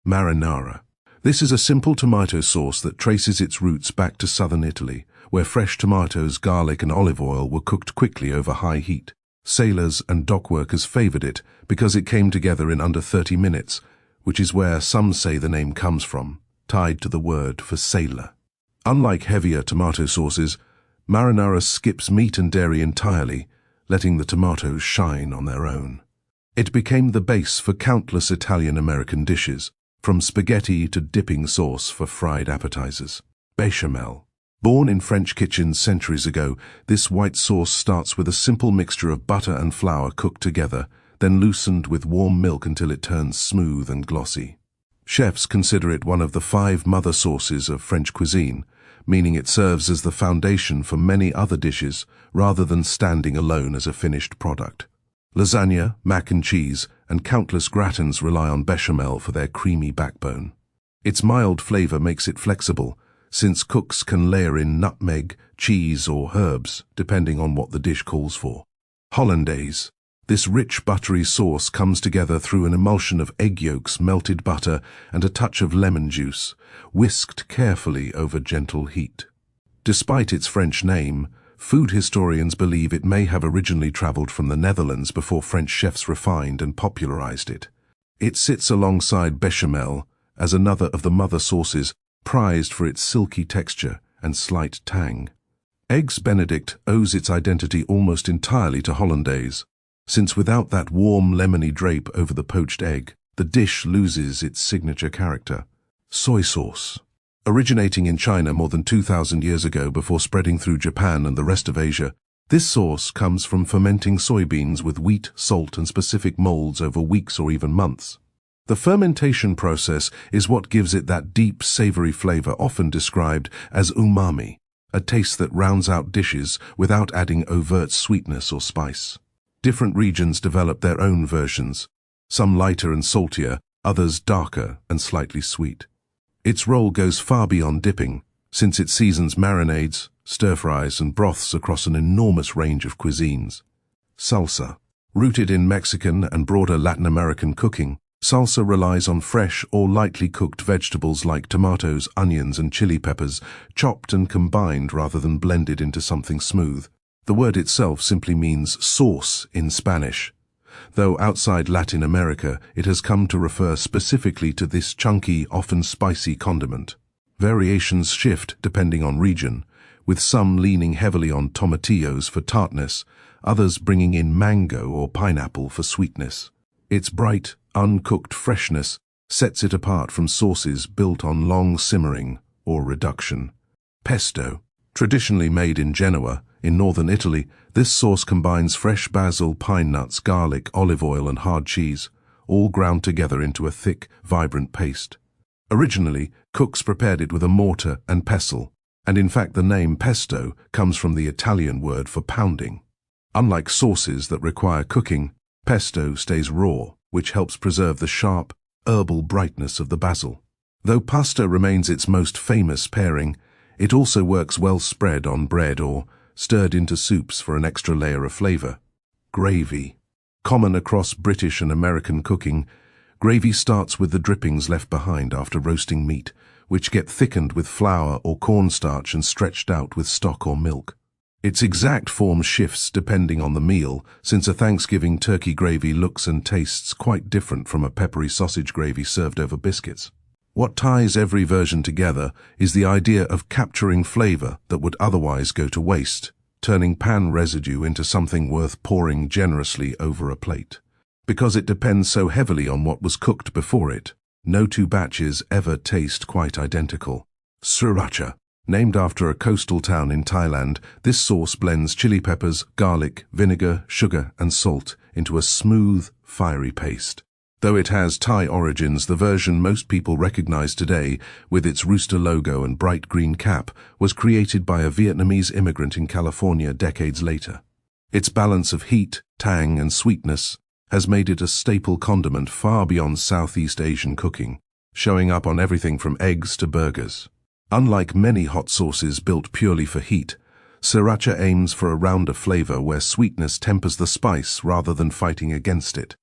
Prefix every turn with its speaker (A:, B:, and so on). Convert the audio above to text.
A: Marinara. This is a simple tomato sauce that traces its roots back to southern Italy, where fresh tomatoes, garlic and olive oil were cooked quickly over high heat. Sailors and dock workers favored it because it came together in under 30 minutes, which is where some say the name comes from, tied to the word for sailor. Unlike heavier tomato sauces, marinara skips meat and dairy entirely, letting the tomatoes shine on their own. It became the base for countless Italian-American dishes, from spaghetti to dipping sauce for fried appetizers. Béchamel. Born in French kitchens centuries ago, this white sauce starts with a simple mixture of butter and flour cooked together, then loosened with warm milk until it turns smooth and glossy. Chefs consider it one of the 5 mother sauces of French cuisine, meaning it serves as the foundation for many other dishes rather than standing alone as a finished product. Lasagna, mac and cheese, and countless gratins rely on béchamel for their creamy backbone. Its mild flavor makes it flexible, since cooks can layer in nutmeg, cheese, or herbs, depending on what the dish calls for. Hollandaise. This rich buttery sauce comes together through an emulsion of egg yolks, melted butter, and a touch of lemon juice, whisked carefully over gentle heat. Despite its French name, food historians believe it may have originally traveled from the Netherlands before French chefs refined and popularized it. It sits alongside béchamel as another of the mother sauces, prized for its silky texture and slight tang. Eggs Benedict owes its identity almost entirely to Hollandaise, since without that warm lemony drape over the poached egg, the dish loses its signature character. Soy sauce. Originating in China more than 2,000 years ago before spreading through Japan and the rest of Asia, this sauce comes from fermenting soybeans with wheat, salt, and specific molds over weeks or even months. The fermentation process is what gives it that deep, savory flavor often described as umami, a taste that rounds out dishes without adding overt sweetness or spice. Different regions develop their own versions, some lighter and saltier, others darker and slightly sweet. Its role goes far beyond dipping, since it seasons marinades, stir-fries, and broths across an enormous range of cuisines. Salsa. Rooted in Mexican and broader Latin American cooking, salsa relies on fresh or lightly cooked vegetables like tomatoes, onions, and chili peppers, chopped and combined rather than blended into something smooth. The word itself simply means sauce in Spanish, though outside Latin America it has come to refer specifically to this chunky, often spicy condiment. Variations shift depending on region, with some leaning heavily on tomatillos for tartness, others bringing in mango or pineapple for sweetness. Its bright, uncooked freshness sets it apart from sauces built on long simmering or reduction. Pesto. Traditionally made in Genoa, in northern Italy, this sauce combines fresh basil, pine nuts, garlic, olive oil, and hard cheese, all ground together into a thick, vibrant paste. Originally, cooks prepared it with a mortar and pestle, and in fact the name pesto comes from the Italian word for pounding. Unlike sauces that require cooking, pesto stays raw, which helps preserve the sharp, herbal brightness of the basil. Though pasta remains its most famous pairing, it also works well spread on bread or stirred into soups for an extra layer of flavor. Gravy. Common across British and American cooking, gravy starts with the drippings left behind after roasting meat, which get thickened with flour or cornstarch and stretched out with stock or milk. Its exact form shifts depending on the meal, since a Thanksgiving turkey gravy looks and tastes quite different from a peppery sausage gravy served over biscuits. What ties every version together is the idea of capturing flavor that would otherwise go to waste, turning pan residue into something worth pouring generously over a plate. Because it depends so heavily on what was cooked before it, no two batches ever taste quite identical. Sriracha. Named after a coastal town in Thailand, this sauce blends chili peppers, garlic, vinegar, sugar, and salt into a smooth, fiery paste. Though it has Thai origins, the version most people recognize today, with its rooster logo and bright green cap, was created by a Vietnamese immigrant in California decades later. Its balance of heat, tang, and sweetness has made it a staple condiment far beyond Southeast Asian cooking, showing up on everything from eggs to burgers. Unlike many hot sauces built purely for heat, Sriracha aims for a rounder flavor where sweetness tempers the spice rather than fighting against it.